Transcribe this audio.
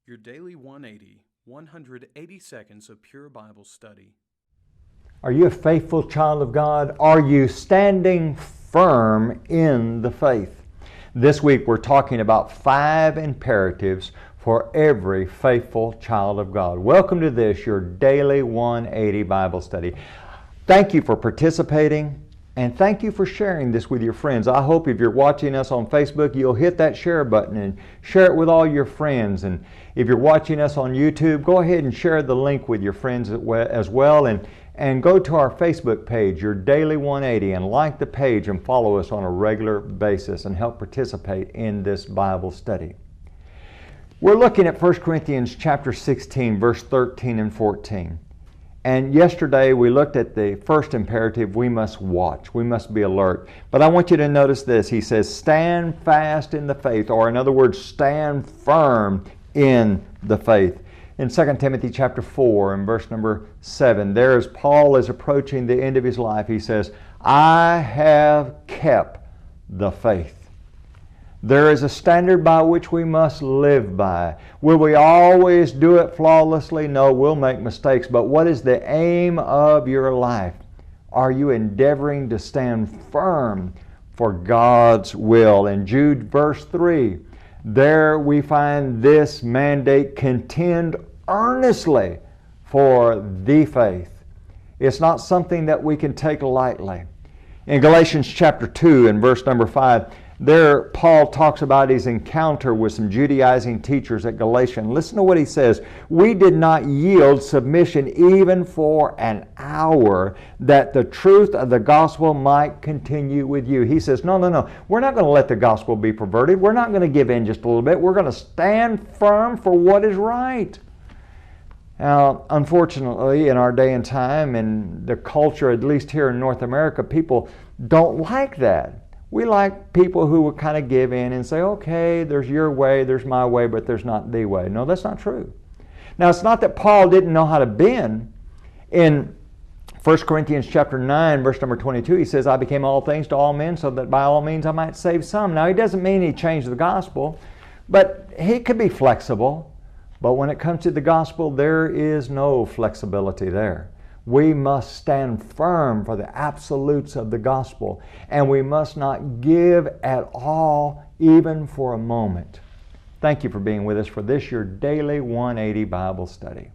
Your Daily 180, 180 seconds of pure Bible study. Are you a faithful child of God? Are you standing firm in the faith? This week we're talking about 5 imperatives for every faithful child of God. Welcome to this, your Daily 180 Bible study. Thank you for participating. And thank you for sharing this with your friends. I hope if you're watching us on Facebook, you'll hit that share button and share it with all your friends. And if you're watching us on YouTube, go ahead and share the link with your friends as well. And go to our Facebook page, Your Daily 180, and like the page and follow us on a regular basis and help participate in this Bible study. We're looking at 1 Corinthians chapter 16, verse 13 and 14. And yesterday we looked at the first imperative, we must watch, we must be alert. But I want you to notice this. He says, stand fast in the faith, or in other words, stand firm in the faith. In 2 Timothy chapter 4 and verse number 7, there as Paul is approaching the end of his life, he says, I have kept the faith. There is a standard by which we must live by. Will we always do it flawlessly? No, we'll make mistakes. But what is the aim of your life? Are you endeavoring to stand firm for God's will? In Jude verse 3, there we find this mandate, contend earnestly for the faith. It's not something that we can take lightly. In Galatians chapter 2 and verse number 5, there Paul talks about his encounter with some Judaizing teachers at Galatia. Listen to what he says. We did not yield submission even for an hour that the truth of the gospel might continue with you. He says, no. We're not going to let the gospel be perverted. We're not going to give in just a little bit. We're going to stand firm for what is right. Now, unfortunately, in our day and time, in the culture, at least here in North America, people don't like that. We like people who will kind of give in and say, okay, there's your way, there's my way, but there's not the way. No, that's not true. Now, it's not that Paul didn't know how to bend. In 1 Corinthians chapter 9, verse number 22, he says, I became all things to all men so that by all means I might save some. Now, he doesn't mean he changed the gospel, but he could be flexible. But when it comes to the gospel, there is no flexibility there. We must stand firm for the absolutes of the gospel, and we must not give at all, even for a moment. Thank you for being with us for this, your Daily 180 Bible study.